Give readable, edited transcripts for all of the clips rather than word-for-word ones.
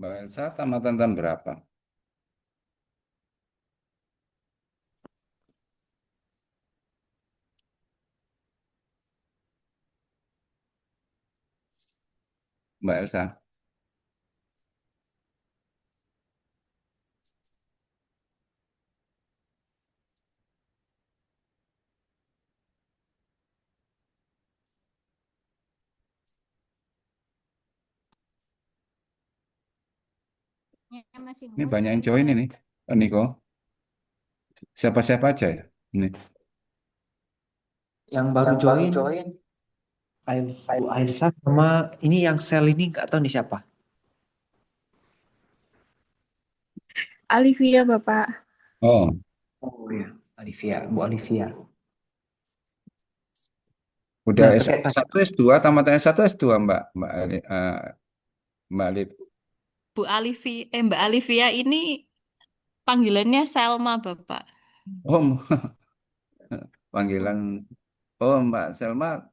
Mbak Elsa tamatan tahun berapa? Mbak Elsa. Ya, masih Ini muda banyak yang join saya. ini. Niko. Siapa-siapa aja ya? Ini. Yang baru Yang baru join join, Bu Ailsa sama ini yang sel ini nggak tahu nih siapa. Alivia, Bapak. Oh, Oh iya, Olivia, Bu Olivia. udah Nah, s terkait satu s dua tamatan S1 S2 Mbak Mbak Mbak Alif. Mbak Alivia ini panggilannya Selma, Bapak. Oh, panggilan. Oh, Mbak Selma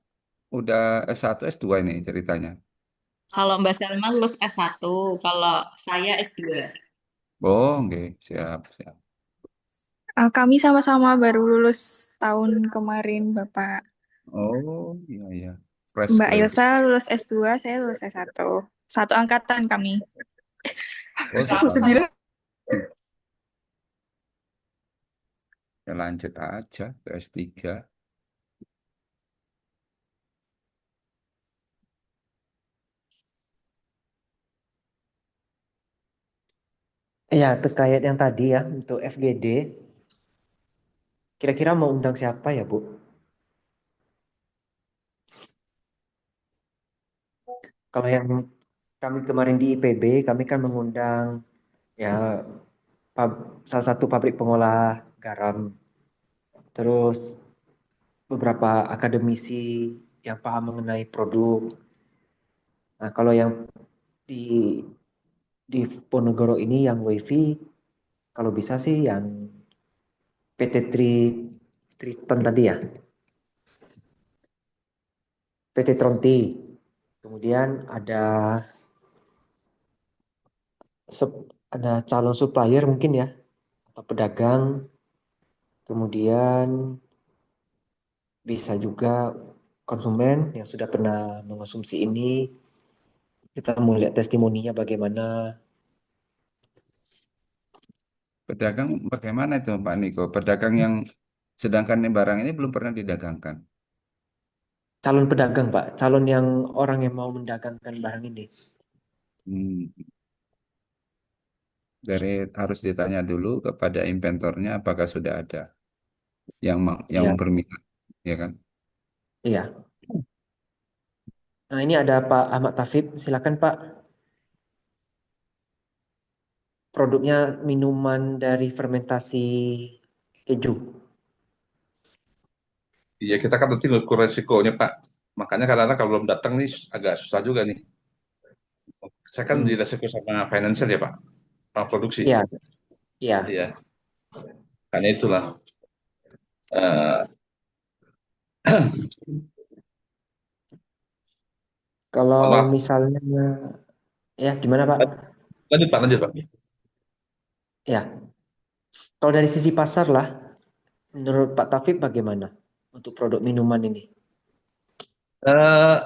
udah S1 S2 ini ceritanya. Kalau Mbak Selma lulus S1, kalau saya S2. Oh, oke, siap, siap. Kami sama-sama baru lulus tahun kemarin, Bapak. Oh, iya, iya. Fresh Mbak graduate. Ilsa lulus S2, saya lulus S1. Satu angkatan kami. Oh, satu Aku angkatan. sembilan. Ya, lanjut aja ke S3. ya terkait yang tadi ya untuk FGD, kira-kira mau undang siapa ya Bu? Kalau yang kami kemarin di IPB, kami kan mengundang ya salah satu pabrik pengolah garam, terus beberapa akademisi yang paham mengenai produk. Nah, kalau yang di di Ponorogo ini yang WiFi, kalau bisa sih yang Triton tadi ya, PT Tronti. Kemudian ada calon supplier mungkin ya, atau pedagang. Kemudian bisa juga konsumen yang sudah pernah mengonsumsi ini. Kita mau lihat testimoninya bagaimana. Pedagang bagaimana itu Pak Niko? Pedagang yang sedangkan barang ini belum pernah didagangkan. Calon pedagang, Pak. Calon yang orang yang mau mendagangkan barang ini. Hmm, dari harus ditanya dulu kepada inventornya apakah sudah ada yang Iya, berminat, ya kan? iya. Nah, ini ada Pak Ahmad Tafib. Silakan, Pak. Produknya minuman dari fermentasi keju. Iya, kita kan nanti ngukur resikonya, Pak. Makanya kadang-kadang kalau belum datang nih agak susah juga nih. Saya kan di Hmm. resiko sama financial ya, Pak. Sama produksi. Iya, iya. Iya, karena itulah. Eh, Kalau mohon maaf. misalnya, ya gimana, Pak? Lanjut, Pak. Lanjut, Pak. Ya, kalau dari sisi pasar lah, menurut Pak Tafib bagaimana untuk produk minuman ini? Eh,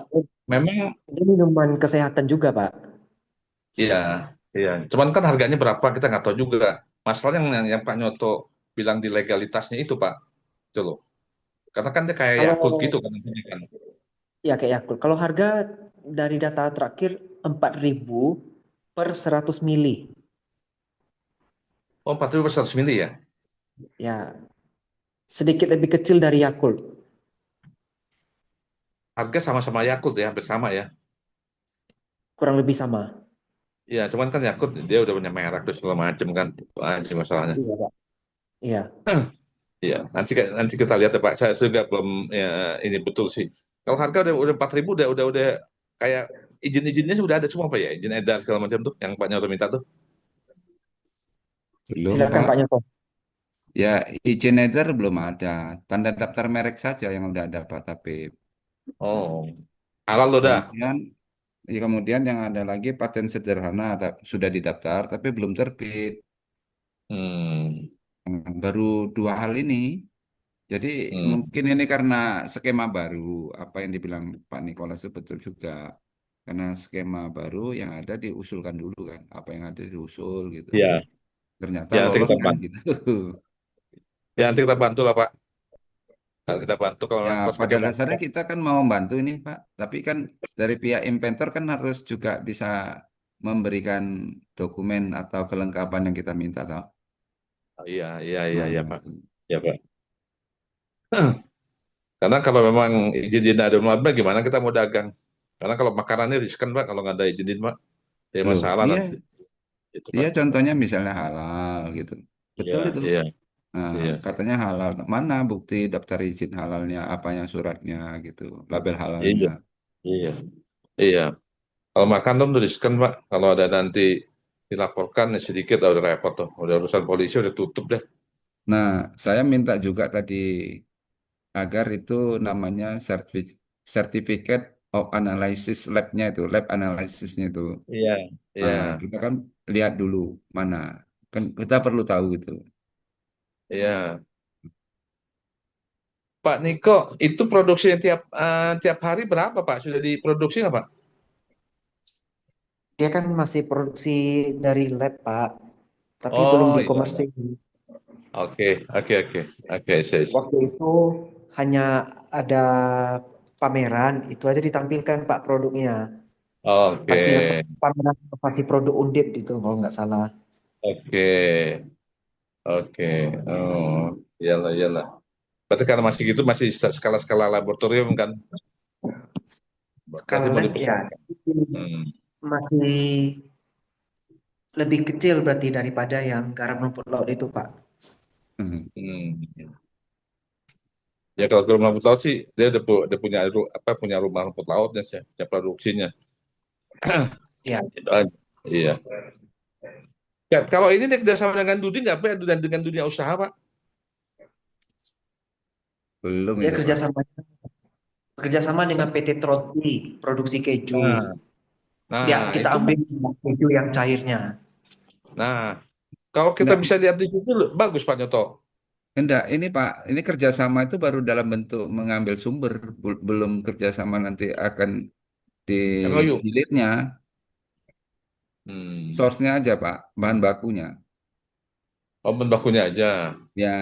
memang, Ini minuman kesehatan juga, Pak. iya, iya. Cuman kan harganya berapa kita nggak tahu juga. Masalahnya yang Pak Nyoto bilang di legalitasnya itu, Pak. Itu loh. Karena kan dia kayak Kalau Yakult gitu kan. Kan. ya kayak Yakult. Kalau harga dari data terakhir 4.000 per 100 mili. Oh, 40% mili ya. Ya, sedikit lebih kecil dari Yakult. Harga sama-sama Yakult ya, hampir sama ya. Kurang lebih sama. Iya, cuman kan Yakult dia udah punya merek terus segala macam kan. Itu aja masalahnya. Iya, Pak. Iya. Iya, nanti kita lihat ya Pak. Saya juga belum ya, ini betul sih. Kalau harga udah 4.000 udah kayak izin-izinnya sudah ada semua Pak ya, izin edar segala macam tuh yang Pak Nyoto minta tuh. Belum Silakan Pak Pak. Nyoto. Ya, izin edar belum ada. Tanda daftar merek saja yang udah ada Pak. Tapi Oh, halal lo dah. kemudian Ya, kemudian yang ada lagi paten sederhana sudah didaftar tapi belum terbit. Hmm. Baru dua hal ini. Jadi Hmm. mungkin ini karena skema baru, apa yang dibilang Pak Nikolas itu betul juga. Karena skema baru yang ada diusulkan dulu kan, apa yang ada diusul gitu. Ya, Ternyata ya nanti lolos kita kan bantu. gitu. Ya nanti kita bantu lah Pak. Nanti kita bantu kalau Ya memang pada prospeknya dasarnya cocok. kita kan mau membantu ini Pak, tapi kan dari pihak inventor kan harus juga bisa memberikan dokumen atau kelengkapan yang kita minta toh. Oh, iya, iya, iya, Nah, iya Pak. Ya Pak. Karena kalau memang izin ada melalui gimana kita mau dagang? Karena kalau makanannya riskan Pak, kalau nggak ada izin Pak, ya loh, masalah nanti. iya, Itu iya Pak. contohnya misalnya halal gitu. Iya, Betul itu. iya, Nah, iya, katanya halal. Mana bukti daftar izin halalnya, apanya suratnya gitu, label halalnya. iya, iya, iya. Kalau makanan tuh riskan Pak. Kalau ada nanti dilaporkan ya sedikit udah repot tuh. Udah urusan polisi udah tutup deh. Nah, saya minta juga tadi agar itu namanya Certificate of Analysis Lab-nya itu, lab analysisnya itu. Iya, iya, Nah, kita kan lihat dulu mana. Kan kita perlu tahu gitu. iya. Pak Niko, itu produksinya tiap hari berapa Pak? Sudah diproduksi nggak Pak? Dia kan masih produksi dari lab, Pak, tapi belum Oh iya, iya. dikomersil. Oke, oke, oke, oke, saya. Waktu itu hanya ada pameran, itu aja ditampilkan Pak produknya. Oke, Pameran inovasi produk Undip itu kalau nggak salah. oke, oke. Oh, iyalah, iyalah. Berarti karena masih gitu, masih skala-skala laboratorium kan? Berarti mau Skala ya dibesarkan. Hmm, masih lebih kecil berarti daripada yang garam rumput laut itu, Pak. Hmm. hmm. Ya kalau ke rumah rumput laut sih, dia udah punya punya rumah rumput lautnya sih, ya produksinya. Ya, Gitu aja. Iya. Ya, kalau ini dia kerjasama dengan Dudi nggak Pak? Dengan dunia usaha Pak? Belum dia itu, Pak. kerjasama dengan PT Troti produksi keju. Nah, Ya, nah kita itu, ambil keju yang cairnya. nah kalau kita Enggak, bisa lihat di situ bagus Pak Nyoto. enggak, ini Pak, ini kerjasama itu baru dalam bentuk mengambil sumber, belum kerjasama nanti akan di MOU. hilirnya, Hmm. source-nya aja Pak, bahan bakunya. Oh, bahan bakunya aja. Oh, Ya,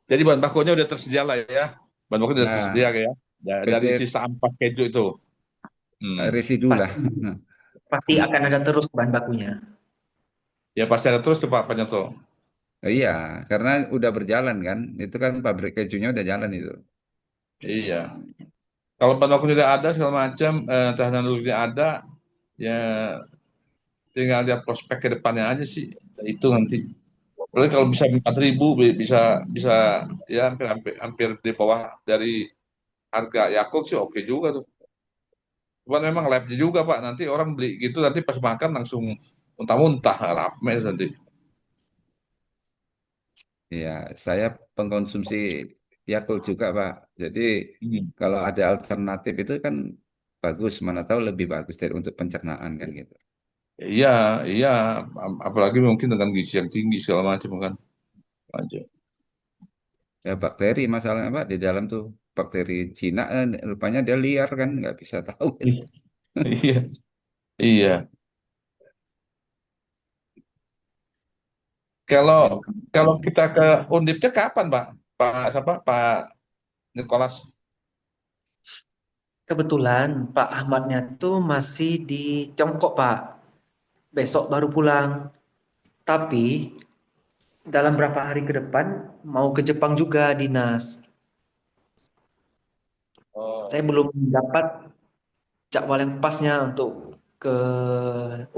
jadi bahan bakunya udah tersedia lah ya. Bahan bakunya udah tersedia ya ya. Dari PT sisa ampas keju itu. Hmm. residu lah. Pasti pasti akan ada terus bahan bakunya. Ya pasti ada terus tuh Pak Nyoto. Iya, karena udah berjalan kan, itu kan pabrik kejunya udah jalan itu. Iya. Kalau bahan bakunya udah ada segala macam, teknologinya ada, ya tinggal lihat prospek ke depannya aja sih. Itu nanti. Apalagi kalau bisa 4.000 bisa bisa ya hampir hampir hampir di bawah dari harga Yakult sih oke juga tuh. Cuman memang labnya juga Pak. Nanti orang beli gitu nanti pas makan langsung muntah-muntah rame nanti. Iya, saya pengkonsumsi Yakult juga Pak. Jadi Hmm. kalau ada alternatif itu kan bagus, mana tahu lebih bagus dari untuk pencernaan kan gitu. Iya, iya. Apalagi mungkin dengan gizi yang tinggi segala macam kan. Aja. Ya bakteri masalahnya Pak di dalam tuh bakteri Cina rupanya dia liar kan nggak bisa tahu gitu. Iya, iya. Kalau Ya, kalau kita ke Undipnya kapan Pak? Pak siapa? Pak Nikolas. Kebetulan Pak Ahmadnya tuh masih di Tiongkok, Pak. Besok baru pulang. Tapi dalam berapa hari ke depan mau ke Jepang juga dinas. Oh, Saya belum dapat jadwal yang pasnya untuk ke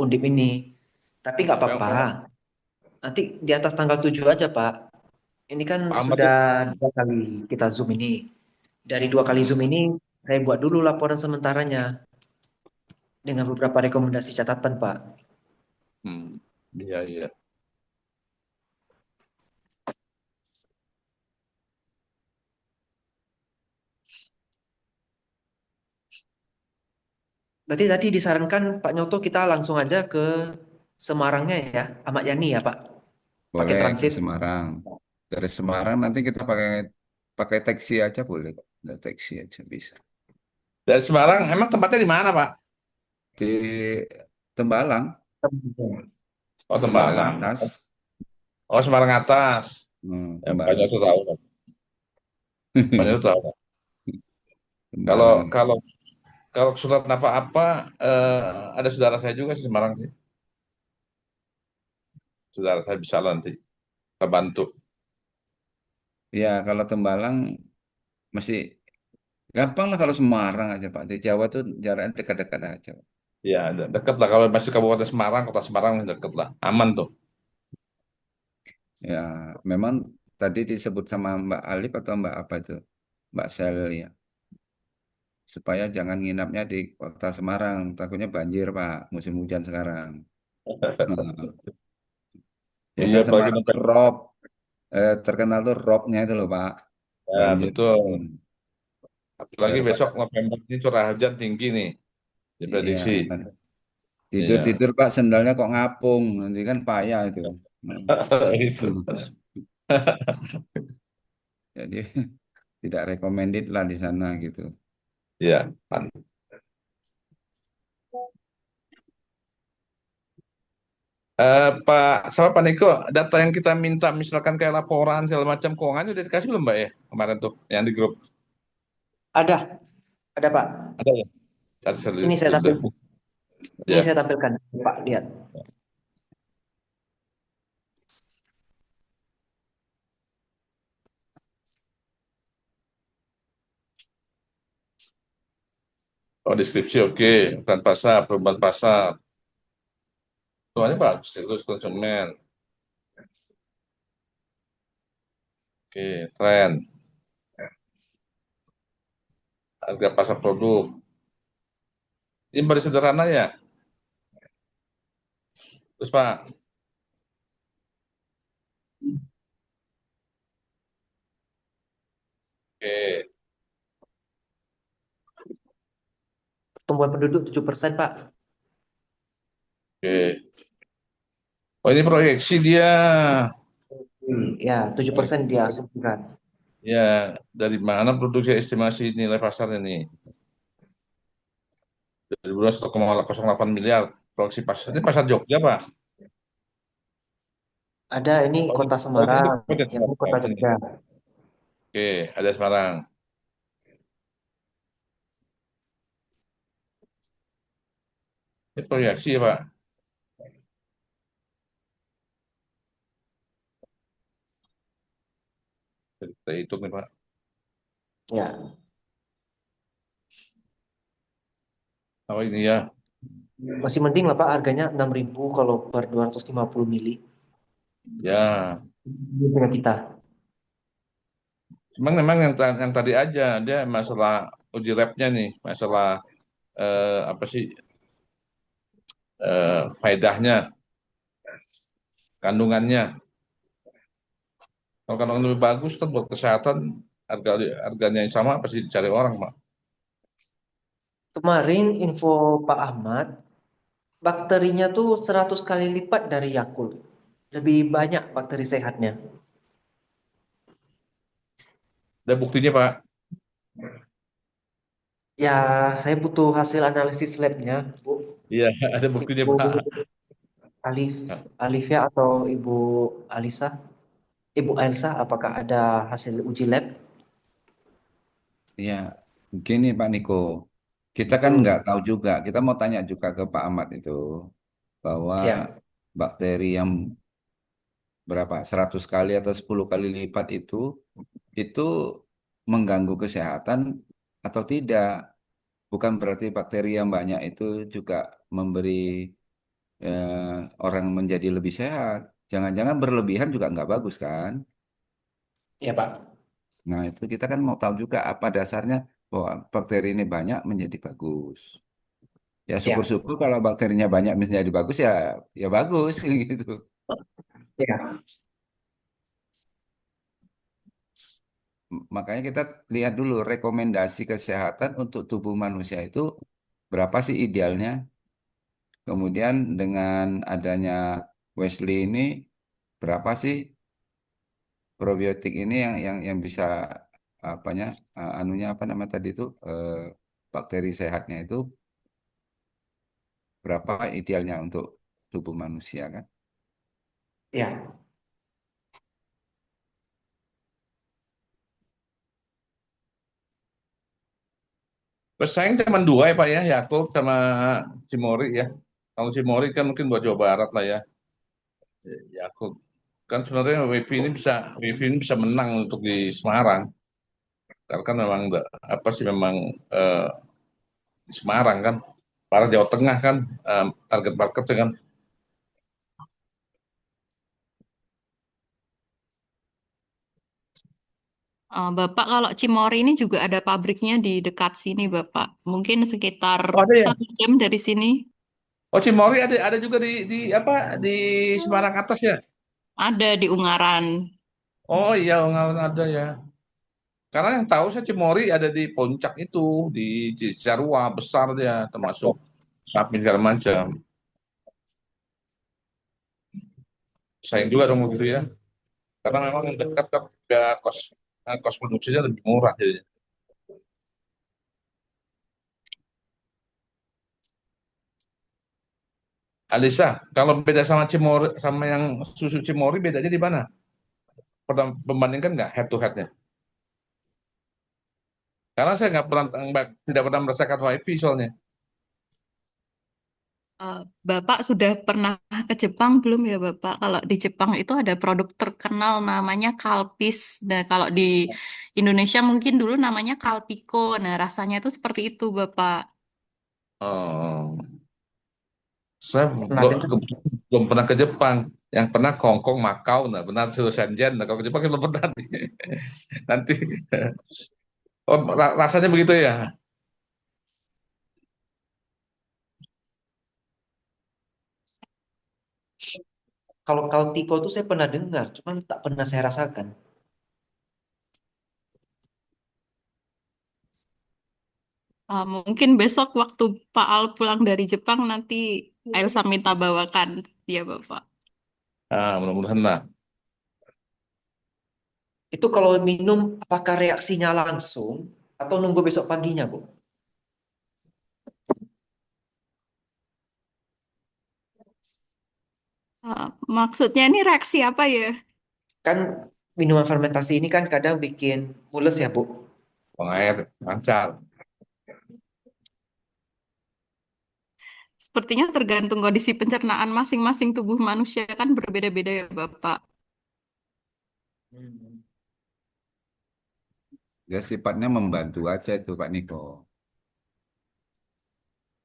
Undip ini. Tapi nggak yang apa-apa. Pak Nanti di atas tanggal 7 aja, Pak. Ini kan Ahmad sudah itu. 2 kali kita Zoom ini. Dari 2 kali Hmm, Zoom ini, saya buat dulu laporan sementaranya dengan beberapa rekomendasi catatan, Pak. hmm. Iya, iya. Berarti tadi disarankan Pak Nyoto kita langsung aja ke Semarangnya ya, Ahmad Yani ya Pak, pakai Boleh ke transit. Semarang. Dari Semarang nanti kita pakai pakai taksi aja boleh kok. Ada taksi aja bisa. Dari Semarang, emang tempatnya di mana, Pak? Di Tembalang, Oh, Semarang Tembalang. atas. Oh, Semarang atas. Ya, banyak Tembalang. tuh tahu. Banyak tuh tahu. Kalau Tembalang. kalau kalau kesulitan apa-apa, ada saudara saya juga sih Semarang sih. Saudara saya bisa lah nanti kita bantu. Ya, kalau Tembalang masih gampang lah kalau Semarang aja Pak. Di Jawa tuh jaraknya dekat-dekat aja. Ya, deket lah. Kalau masih Kabupaten Semarang, Kota Semarang deket lah. Aman tuh. Ya, memang tadi disebut sama Mbak Alif atau Mbak apa itu? Mbak Sel ya. Supaya jangan nginapnya di kota Semarang. Takutnya banjir Pak, musim hujan sekarang. Ya Iya, kan apalagi Semarang tuh dompet. rob. Terkenal tuh robnya itu loh Pak. Ya, Banjir. betul. Apalagi besok Daripada November ini curah hujan tinggi nih, iya, diprediksi. Iya. tidur-tidur Pak sendalnya kok ngapung. Nanti kan payah itu. Hmm. Itu. Jadi tidak recommended lah di sana gitu. Iya. Pak Niko, data yang kita minta misalkan kayak laporan segala macam keuangan udah dikasih belum Mbak ya kemarin tuh yang di grup Ada, ada Pak. ada ya? Tadi saya Ini saya lihat tampil, dari buku ini ya. saya tampilkan Pak, lihat. Oh deskripsi oke, perubahan pasar, semuanya bagus, siklus konsumen, oke, tren, harga pasar produk, ini baru sederhana ya. Terus Pak, oke, Pertumbuhan penduduk 7% Pak. oke. Oh ini proyeksi dia. Ya, 7% dia asumsikan. Ya, dari mana produksi estimasi nilai pasar ini? Dari bulan 1,08 miliar. Proyeksi pasar ini pasar Jogja, Pak. Ada ini Oh, kota ini Semarang, Kabupaten yang ini kota Semarang ini. Jogja. Oke, ada Semarang. Ini proyeksi ya, Pak. Kita hitung nih, Pak. Ya, Oh ini ya. masih mending lah Pak, harganya 6.000 kalau per 250 mili. Ya, Ini punya kita. cuman memang yang tadi aja dia masalah uji labnya nih, masalah apa sih faedahnya, kandungannya. Kalau kandungan lebih bagus kan buat kesehatan harga harganya yang sama pasti dicari orang, Pak. Kemarin info Pak Ahmad, bakterinya tuh 100 kali lipat dari Yakult. Lebih banyak bakteri sehatnya. Ada buktinya, Pak. Ya, saya butuh hasil analisis labnya, Bu. Iya, ada buktinya, Ibu Pak. Alif, Alifia atau Ibu Alisa? Ibu Elsa, apakah ada hasil uji lab? Ya, begini Pak Niko. Kita kan nggak Hmm, tahu juga. Kita mau tanya juga ke Pak Ahmad itu bahwa ya, bakteri yang berapa 100 kali atau 10 kali lipat itu mengganggu kesehatan atau tidak. Bukan berarti bakteri yang banyak itu juga memberi orang menjadi lebih sehat. Jangan-jangan berlebihan juga nggak bagus kan? ya Pak. Nah itu kita kan mau tahu juga apa dasarnya bahwa bakteri ini banyak menjadi bagus. Ya Ya, syukur-syukur kalau bakterinya banyak menjadi bagus ya ya bagus gitu. ya, Makanya kita lihat dulu rekomendasi kesehatan untuk tubuh manusia itu berapa sih idealnya? Kemudian dengan adanya Wesley ini berapa sih probiotik ini yang bisa apanya anunya apa nama tadi itu bakteri sehatnya itu berapa idealnya untuk tubuh manusia kan? Ya, Pesaing cuma dua ya Pak ya, Yakult sama Cimory ya. Kalau Cimory kan mungkin buat Jawa Barat lah ya. Yakult kan sebenarnya WiFi ini bisa menang untuk di Semarang. Karena kan memang apa sih memang eh, di Semarang kan, para Jawa Tengah kan target marketnya kan. Bapak kalau Cimory ini juga ada pabriknya di dekat sini, Bapak. Mungkin sekitar Oh ada ya? 1 jam dari sini. Oh Cimory ada juga di apa di Semarang atas ya? Ada di Ungaran. Oh iya, Ungaran ada ya. Karena yang tahu saya Cimory ada di puncak itu, di Cisarua besar dia, termasuk sapi segala macam. Sayang juga dong begitu ya. Karena memang yang dekat kan juga kos produksinya lebih murah jadinya. Alisa, kalau beda sama Cimory sama yang susu Cimory bedanya di mana? Pernah membandingkan nggak head to headnya? Karena saya nggak pernah tidak pernah merasakan wifi soalnya. Eh, Bapak sudah pernah ke Jepang belum ya, Bapak? Kalau di Jepang itu ada produk terkenal namanya Calpis. Nah, kalau di Indonesia mungkin dulu namanya Calpico. Nah, rasanya itu seperti itu, Bapak. Oh, saya pernah dengar. belum pernah ke Jepang. Yang pernah ke Hong Kong, Macau, nah benar seluruh Shenzhen. Nah, kalau ke Jepang belum pernah nih. Nanti, oh, rasanya begitu ya. Kalau Kaltiko tuh saya pernah dengar, cuman tak pernah saya rasakan. Mungkin besok waktu Pak Al pulang dari Jepang nanti Elsa minta bawakan ya, Bapak. Ah, mudah-mudahan lah. Itu kalau minum, apakah reaksinya langsung atau nunggu besok paginya, Bu? Maksudnya ini reaksi apa ya? Kan minuman fermentasi ini kan kadang bikin mules ya, Bu. Buang air, lancar. Sepertinya tergantung kondisi pencernaan masing-masing tubuh manusia kan berbeda-beda ya, Bapak. Hmm. Ya sifatnya membantu aja itu Pak Niko.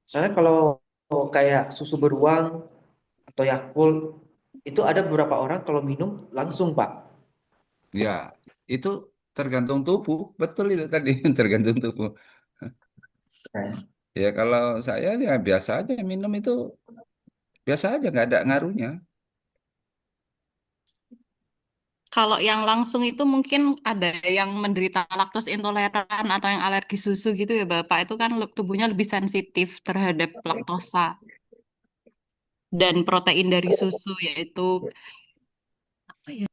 Soalnya kalau kayak susu beruang atau Yakult, itu ada beberapa orang kalau minum langsung, Pak. Ya, itu tergantung tubuh, betul itu tadi tergantung tubuh. Nah, Ya kalau saya ya biasa aja minum itu biasa aja nggak ada ngaruhnya. Kalau yang langsung itu mungkin ada yang menderita laktos intoleran atau yang alergi susu gitu ya, Bapak. Itu kan tubuhnya lebih sensitif terhadap laktosa dan protein dari susu yaitu apa ya?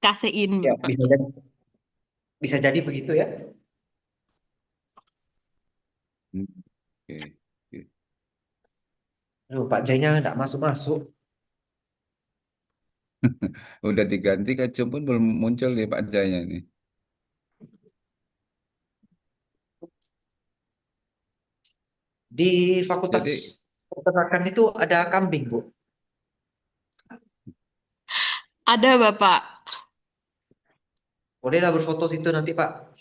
Kasein, ya Bapak. bisa jadi begitu ya. Hmm, oke, oke. Aduh, Pak Jaya nggak masuk-masuk. Udah diganti kecum pun belum muncul nih Pak Jaya ini. Di Fakultas Jadi Peternakan itu ada kambing, Bu. Ada, Bapak. Bolehlah berfoto situ nanti, Pak.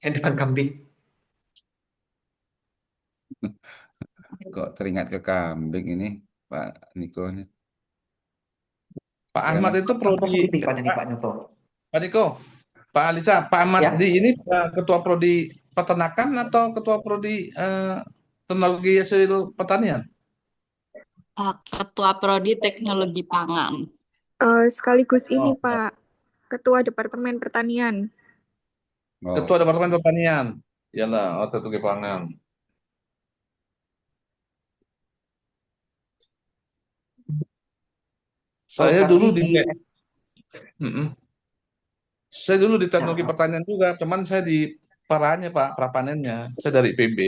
Yang depan kambing. kok teringat ke kambing ini Pak Niko ini. Pak Ahmad Gimana? itu Foto prodi, sendiri, Pak, ini, Pak, Pak Nyoto. Pak Niko, Pak Alisa, Pak Ahmad di Ya, ini ketua prodi peternakan atau ketua prodi teknologi hasil pertanian? Ketua Prodi Teknologi Pangan. Sekaligus ini, Oh, Pak, Ketua Departemen Pertanian. Oh, ketua departemen pertanian. Iyalah, oh, teknologi pangan. Oh, Saya dulu tapi di di Mm-mm. Saya dulu di teknologi ya, pertanian juga, teman saya di parahnya Pak, prapanennya. Saya dari IPB,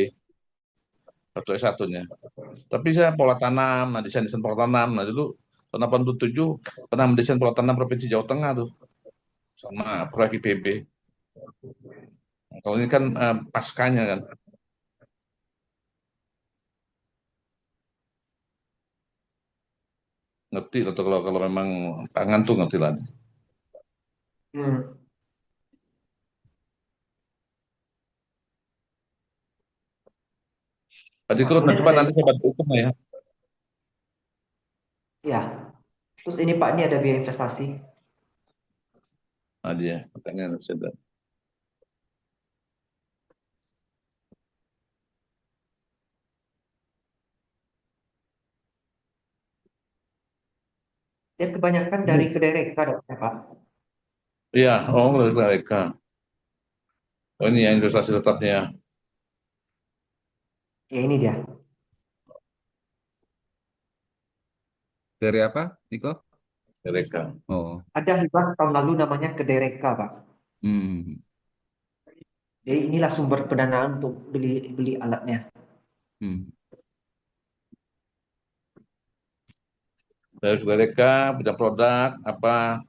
satu S1-nya. Tapi saya pola tanam, nah desain-desain pola tanam. Nah dulu tahun 87 pernah mendesain pola tanam Provinsi Jawa Tengah tuh, sama proyek IPB. Nah, kalau ini kan paskanya kan, ngerti lah tuh kalau kalau memang pangan tuh ngerti lah. hmm, Tadi nah kok kemudian coba ada nanti ini saya Pak, bantu hitung ya. ya. Terus ini Pak, ini ada biaya investasi. Nah dia, makanya saya Ya kebanyakan dari kedai reka dong, ya, Pak. iya, oh dari mereka. Oh ini ya investasi tetapnya. Ya ini dia. Dari apa, Niko? Mereka. Oh, Ada hibah tahun lalu namanya kedai reka, Pak. hmm, Jadi inilah sumber pendanaan untuk beli beli alatnya. hmm. Dari mereka punya produk apa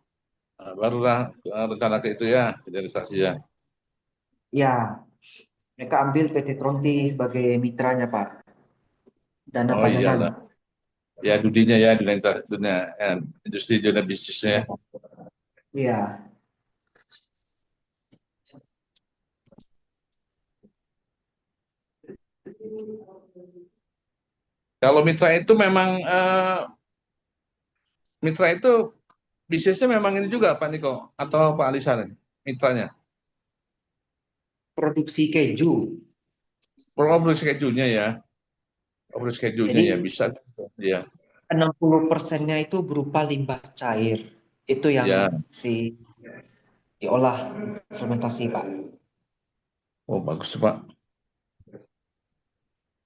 barulah rencana ke itu ya, investasi ya. Ya, mereka ambil PT Tronti sebagai mitranya, Pak. Dana Oh pajangan. iyalah. Ya dunia ya dunia dunia industri dunia bisnisnya. Ya, iya. Kalau mitra itu memang mitra itu bisnisnya memang ini juga Pak Niko atau Pak Alisa nih mitranya. Produksi keju. Problem schedule-nya ya. Problem schedule-nya ya Jadi bisa. Ya. 60%-nya itu berupa limbah cair. Itu yang Ya. diolah fermentasi, Pak. Oh bagus Pak.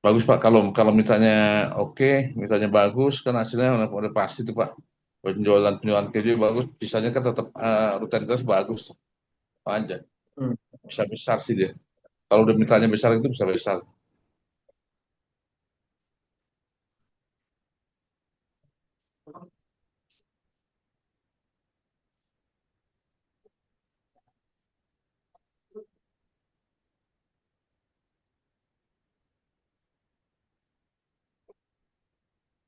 Bagus Pak kalau kalau mitranya oke, mitranya bagus kan hasilnya udah pasti tuh Pak. Penjualan penjualan keju bagus, sisanya kan tetap rutinitas bagus tuh. Aja. Hmm. Bisa besar sih dia. Kalau udah mitranya besar itu bisa besar.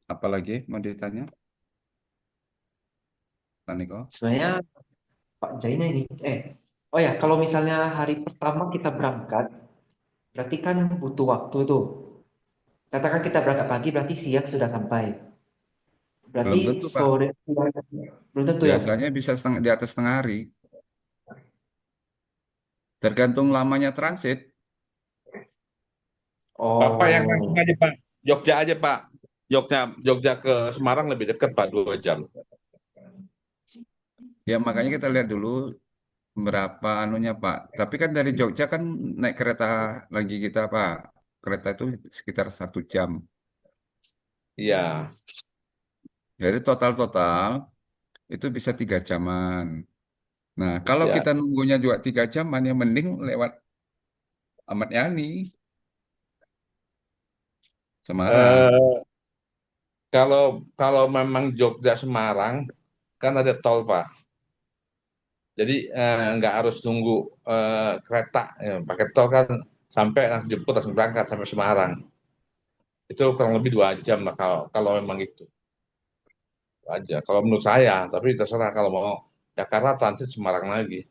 Apalagi mau ditanya, Pak Niko? Sebenarnya Pak Jaina ini, oh ya, kalau misalnya hari pertama kita berangkat, berarti kan butuh waktu tuh. Katakan kita berangkat pagi, berarti siang sudah sampai. Berarti Belum tentu, Pak. sore, belum tentu ya. Biasanya bisa di atas setengah hari. Tergantung lamanya transit. Bapak yang langsung Oh, aja Pak. Jogja aja Pak. Jogja Jogja ke Semarang lebih dekat Pak 2 jam. Ya makanya kita lihat dulu berapa anunya, Pak. Tapi kan dari Jogja kan naik kereta lagi kita, Pak. Kereta itu sekitar 1 jam. Iya. Jadi total-total itu bisa 3 jaman. Nah, kalau Ya. kita nunggunya juga 3 jaman, ya mending lewat Ahmad Yani, Semarang. Eh, kalau kalau memang Jogja Semarang kan ada tol Pak. Jadi nggak harus nunggu kereta. Ya, pakai tol kan sampai langsung jemput langsung berangkat sampai Semarang. Itu kurang lebih 2 jam lah kalau kalau memang itu aja. Kalau menurut saya, tapi terserah kalau mau Jakarta transit Semarang lagi.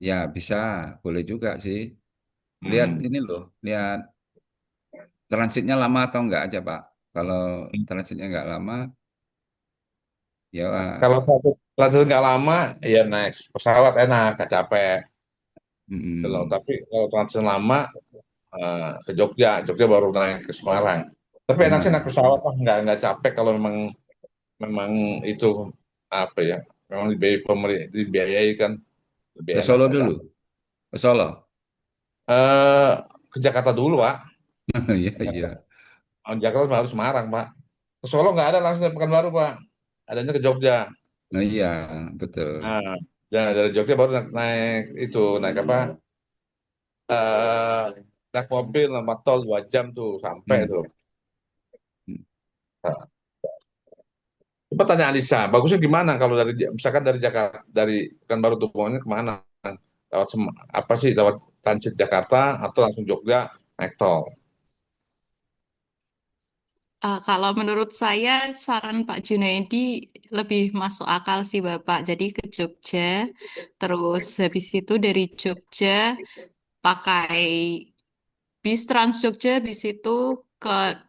Ya, bisa, boleh juga sih. Lihat Hmm. ini loh, lihat transitnya lama atau enggak aja, Pak. Kalau transitnya enggak lama, ya, Kalau transit nggak lama, ya naik pesawat enak, nggak capek. Gitu loh. mm, Tapi kalau transit lama ke Jogja, Jogja baru naik ke Semarang. Tapi enak sih naik benar. pesawat lah, nggak capek kalau memang memang itu apa ya, memang dibiayai pemerintah, dibiayai kan lebih Ke enak Solo agak. dulu, ke Solo. Eh ke Jakarta dulu Pak. Iya, Jakarta, iya. Jakarta baru Semarang Pak. Ke Solo nggak ada langsung dari Pekanbaru Pak, adanya ke Jogja. Nah iya, betul. Nah, dari Jogja baru naik itu naik apa? eh Naik mobil sama tol 2 jam tuh sampai Hmm. tuh. Nah, coba tanya Alisa, bagusnya gimana kalau dari misalkan dari Jakarta dari Pekanbaru tuh maunya kemana? Lewat apa sih lewat transit Jakarta atau langsung Jogja naik tol? Kalau menurut saya, saran Pak Junaidi lebih masuk akal sih Bapak. Jadi ke Jogja, terus habis itu dari Jogja pakai bis Trans Jogja, bis itu ke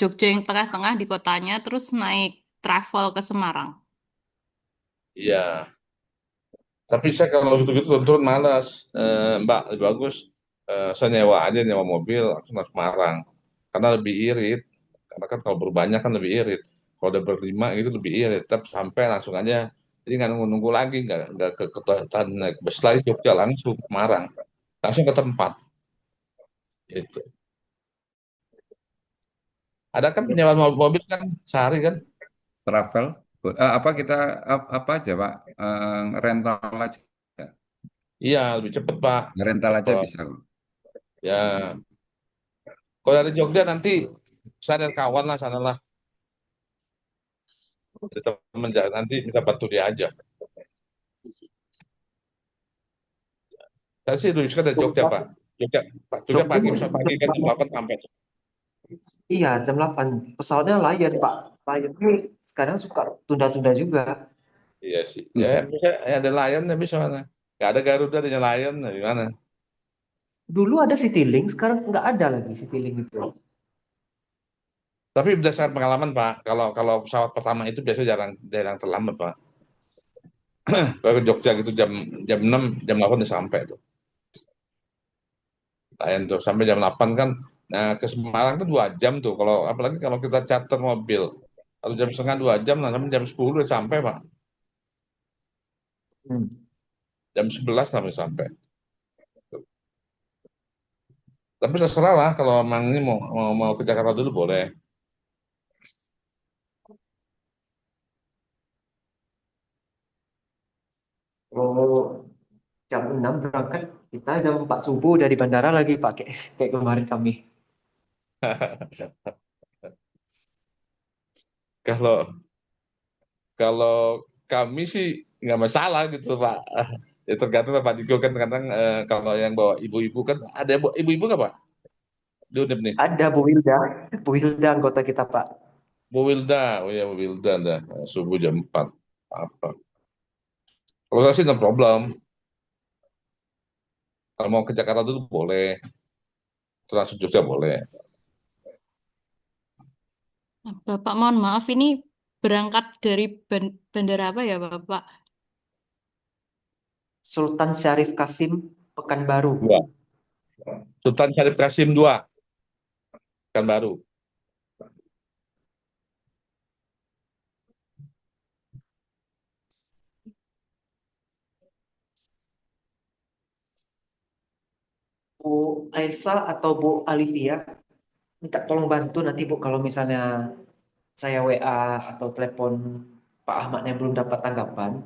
Jogja yang tengah-tengah di kotanya, terus naik travel ke Semarang. Iya, tapi saya kalau gitu-gitu turun malas. Mbak, lebih bagus saya nyewa aja, nyewa mobil langsung ke Semarang. Karena lebih irit. Karena kan kalau berbanyak kan lebih irit. Kalau udah berlima gitu lebih irit. Tetap sampai langsung aja. Jadi nggak nunggu-nunggu lagi, nggak ke naik bus lagi Jogja langsung ke Semarang. Langsung ke tempat. Itu. Ada kan penyewa mobil kan sehari kan? Travel, apa kita apa aja Pak? Rental aja. Iya, lebih cepet Pak. Rental aja Kalau bisa kok. ya, kalau dari Jogja nanti saya dan kawan lah sana lah. Ada temen nanti minta bantu dia aja. Saya sih lebih suka dari Jogja, Jogja, Pak. Jogja, Pak. Jogja Jogja pagi, masih bisa pagi kan cepat. jam 8 sampai. Iya, jam 8. Pesawatnya Lion, Pak. Lion ini sekarang suka tunda-tunda juga. Iya sih. Ya, bisa, ya ada Lion ya bisa mana. Gak ada Garuda, ada Lion, ya gimana? Dulu ada Citylink, sekarang nggak ada lagi Citylink itu. Tapi berdasarkan pengalaman, Pak, kalau kalau pesawat pertama itu biasa jarang jarang terlambat, Pak. Kalau ke Jogja gitu jam jam 6 jam 8 udah sampai tuh. Lion tuh sampai jam 8 kan. Nah, ke Semarang tuh 2 jam tuh. Kalau apalagi kalau kita charter mobil. Kalau jam setengah 2 jam, nah sampai jam 10 udah sampai, Pak. Hmm. Jam 11 sampai sampai. Tapi terserah lah kalau emang ini mau ke Jakarta dulu boleh. Kalau jam 6 berangkat, kita jam 4 subuh dari bandara lagi pakai kayak kemarin kami. Kalau kalau kami sih nggak masalah gitu Pak. Ya tergantung Pak Diko kan kadang kalau yang bawa ibu-ibu kan ada yang bawa ibu-ibu nggak Pak? Di Undip nih. Ada Bu Wilda, Bu Wilda anggota kita, Pak. Bu Wilda, oh ya Bu Wilda dah subuh jam 4. Apa? Kalau saya sih no problem. Kalau mau ke Jakarta dulu boleh. Terus langsung Jogja boleh. Bapak, mohon maaf, ini berangkat dari bandara apa ya Bapak? Sultan Syarif Kasim, Pekanbaru. Dua. Sultan Syarif Kasim 2 kan baru. Bu Airsa atau Bu Alivia, minta tolong bantu nanti Bu kalau misalnya saya WA atau telepon Pak Ahmadnya belum dapat tanggapan.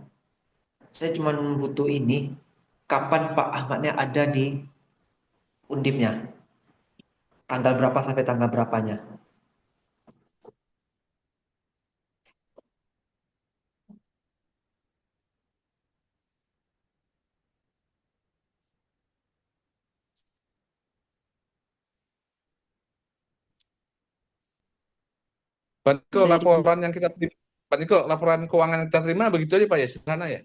Saya cuma butuh ini, kapan Pak Ahmadnya ada di Undipnya, tanggal berapa sampai tanggal berapanya. Pak Niko, Dari laporan yang kita terima, Pak Niko, laporan keuangan yang kita terima begitu aja Pak ya, sederhana ya?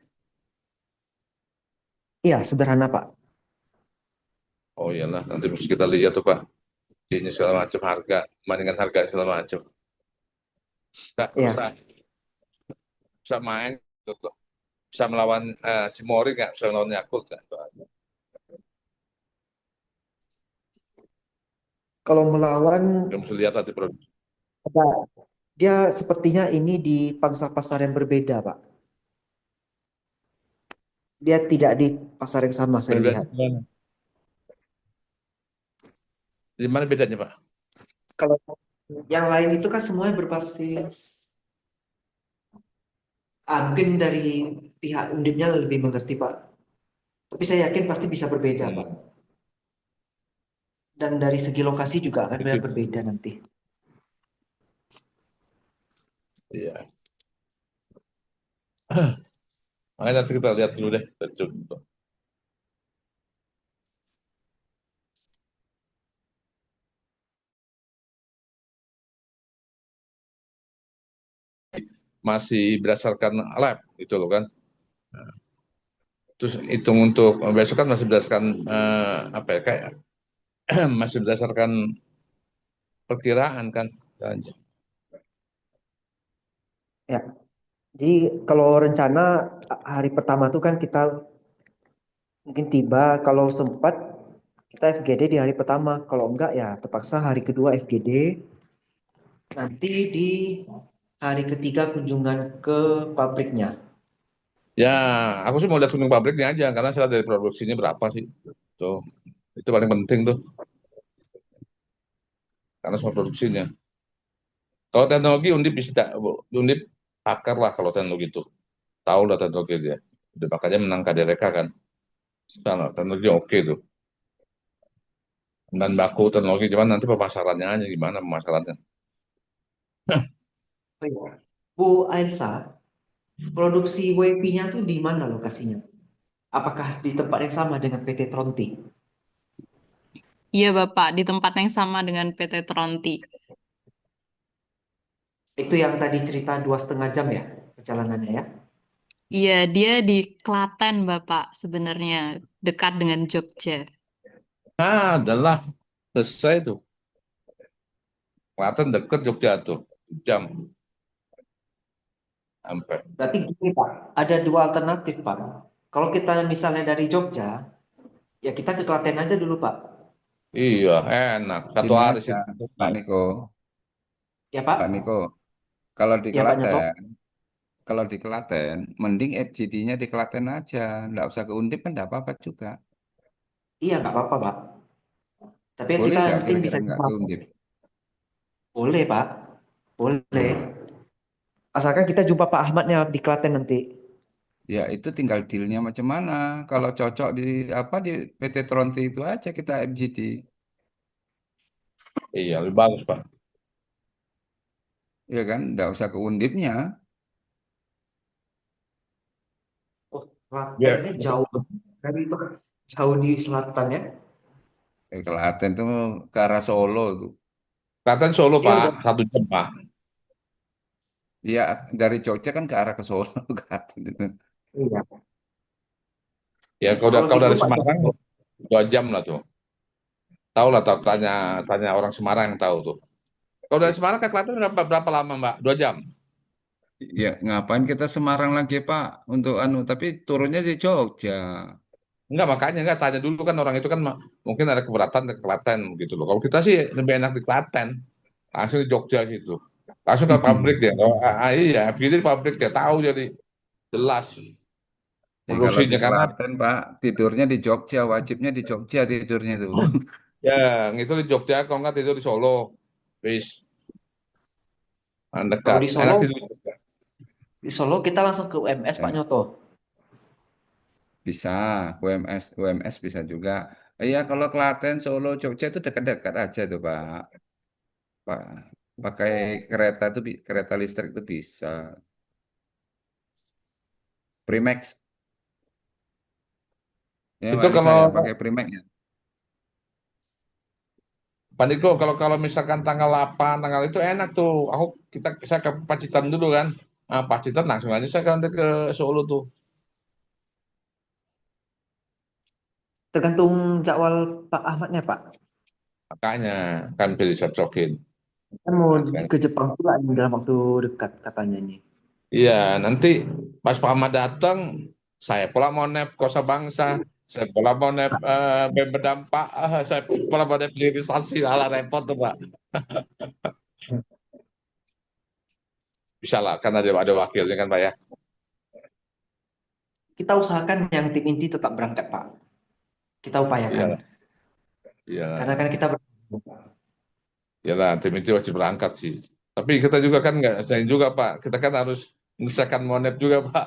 Iya, sederhana Pak. Oh iyalah, nanti mesti kita lihat tuh Pak. Ini segala macam harga, bandingkan harga segala macam. Nggak bisa, Iya. bisa main, gitu. Bisa melawan Cimory nggak, bisa melawan Yakult nggak? Kalau melawan, Kita mesti lihat nanti produk. dia sepertinya ini di pangsa pasar yang berbeda, Pak. Dia tidak di pasar yang sama, saya Berbeda lihat. di mana? Di mana bedanya Pak? Kalau Yang lain itu kan semuanya berbasis, mungkin dari pihak Undipnya lebih mengerti Pak. Tapi saya yakin pasti bisa berbeda Pak. Hmm, Dan dari segi lokasi juga akan itu berbeda nanti. iya. Makanya nanti kita lihat dulu deh. Masih berdasarkan lab gitu loh kan. Terus hitung untuk besok kan masih berdasarkan apa ya kayak masih berdasarkan perkiraan kan. Ya, jadi kalau rencana hari pertama tuh kan kita mungkin tiba, kalau sempat kita FGD di hari pertama, kalau enggak ya terpaksa hari kedua FGD, nanti di hari ketiga kunjungan ke pabriknya. Ya, aku sih mau lihat gunung pabriknya aja karena saya lihat dari produksinya berapa sih. Tuh, itu paling penting tuh karena semua produksinya. Kalau teknologi Undip bisa, Undip pakar lah kalau teknologi itu. Tahu lah teknologi dia. Udah makanya menang KDRK kan. Sana, teknologi oke tuh. Dan baku teknologi cuman nanti pemasarannya aja gimana pemasarannya. Oh iya. Bu Ailsa, produksi WP-nya tuh di mana lokasinya? Apakah di tempat yang sama dengan PT Tronti? Iya Bapak, di tempat yang sama dengan PT Tronti. Itu yang tadi cerita 2,5 jam ya perjalanannya ya? Iya, dia di Klaten Bapak sebenarnya, dekat dengan Jogja. Adalah selesai tuh. Klaten deket Jogja tuh. Jam sampai. Berarti gini Pak, ada dua alternatif Pak. Kalau kita misalnya dari Jogja, ya kita ke Klaten aja dulu Pak. Iya, enak. Satu Ini hari aja, sih. Pak Niko. Ya Pak Pak? Niko, kalau di Ya Pak Nyoto? Klaten, kalau di Klaten, mending FGD-nya di Klaten aja. Nggak usah ke Undip kan nggak apa-apa juga. Iya nggak apa-apa Pak. Tapi yang Boleh kita nggak penting kira-kira bisa nggak jumpa. ke Undip? Boleh Pak, boleh. Asalkan kita jumpa Pak Ahmadnya di Klaten nanti. Ya itu tinggal dealnya macam mana. Kalau cocok di apa di PT Tronti itu aja kita FGD. Iya, lebih bagus, Pak. Ya kan, nggak usah ke Undipnya. Oh, Klaten Biar ini jauh dari jauh di selatan ya. Klaten tuh ke arah Solo tuh. Klaten Solo, Iya Pak. udah. 1 jam, Pak. Ya dari Jogja kan ke arah ke Solo Klaten itu. Iya. Ya, Kalau kalau gitu dari Pak Semarang Joko. 2 jam lah tuh. Tahu lah, tahu, tanya tanya orang Semarang yang tahu tuh. Kalau dari Semarang ke Klaten berapa lama, Mbak? 2 jam. Ya ngapain kita Semarang lagi Pak untuk anu tapi turunnya di Jogja. Enggak, makanya enggak tanya dulu kan orang itu kan mungkin ada keberatan ke Klaten gitu loh. Kalau kita sih lebih enak di Klaten. Langsung di Jogja situ. Langsung ke pabrik ya. Oh, iya, begini di pabrik ya tahu jadi jelas Ya kalau di produksinya karena Klaten Pak tidurnya di Jogja wajibnya di Jogja tidurnya tuh. ya itu di Jogja kalau nggak tidur di Solo. Wis, Kalau dekat. di Enak Solo, tidur di Jogja. kita langsung ke UMS Pak Ya, Nyoto. bisa UMS bisa juga. Iya kalau Klaten Solo Jogja itu dekat-dekat aja tuh Pak. Pak pakai kereta itu kereta listrik itu bisa. Primax ya Itu Pak Risa kalau ya pakai Primax ya. Pak Niko, kalau kalau misalkan tanggal 8, tanggal itu enak tuh. Saya ke Pacitan dulu kan. Nah, Pacitan langsung aja saya nanti ke Solo tuh. Tergantung jadwal Pak Ahmadnya Pak. Makanya kan bisa cokin. Kan mau Nah, sekarang. ke Jepang pula ini dalam waktu dekat katanya ini. Iya, nanti pas Pak Ahmad datang, saya pula mau nep Kosa Bangsa, saya pula mau nep BEM Berdampak, saya pula mau nep hilirisasi, ala repot tuh Pak. Bisa lah, kan ada wakilnya kan Pak ya. Kita usahakan yang tim inti tetap berangkat Pak. Kita upayakan. Iya, iya. Karena kan kita Ya lah, tim itu wajib berangkat sih. Tapi kita juga kan nggak sayang juga Pak. Kita kan harus menyelesaikan monet juga Pak.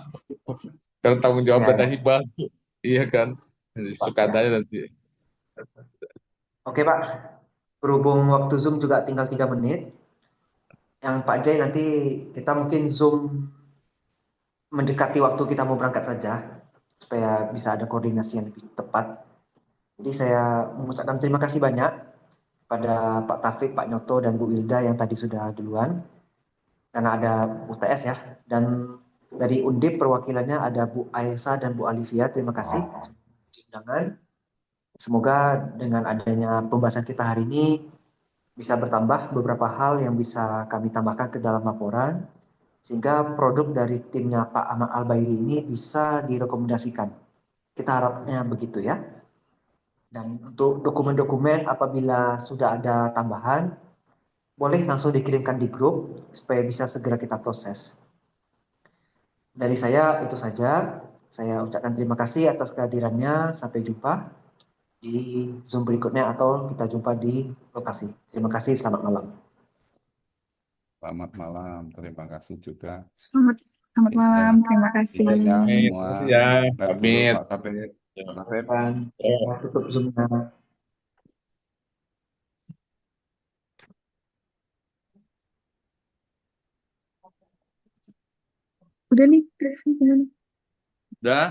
Karena tanggung jawab Ya, dana ya, hibah. Iya kan. Pak. Ya. Sukadanya nanti. Oke, Pak. Berhubung waktu Zoom juga tinggal 3 menit, yang Pak Jai nanti kita mungkin Zoom mendekati waktu kita mau berangkat saja, supaya bisa ada koordinasi yang lebih tepat. Jadi saya mengucapkan terima kasih banyak pada Pak Taufik, Pak Nyoto, dan Bu Wilda yang tadi sudah duluan, karena ada UTS ya. Dan dari Undip perwakilannya ada Bu Aisyah dan Bu Alivia, terima kasih undangan. Semoga dengan adanya pembahasan kita hari ini bisa bertambah beberapa hal yang bisa kami tambahkan ke dalam laporan, sehingga produk dari timnya Pak Ahmad Al-Bairi ini bisa direkomendasikan. Kita harapnya begitu ya. Dan untuk dokumen-dokumen apabila sudah ada tambahan, boleh langsung dikirimkan di grup supaya bisa segera kita proses. Dari saya itu saja. Saya ucapkan terima kasih atas kehadirannya. Sampai jumpa di Zoom berikutnya atau kita jumpa di lokasi. Terima kasih, selamat malam. Selamat malam, terima kasih juga. Selamat, selamat Ya, malam. Terima kasih. iya ya Terima semua. kasih ya. Dari dulu Pamit. Pak Taufik. Ya. Pak Taufik. Dan Oh. saya tutup Zoom-nya. Udah nih, Trevi, gimana? Udah?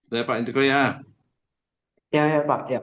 Udah Pak Intiko ya. Ya, ya Pak, ya.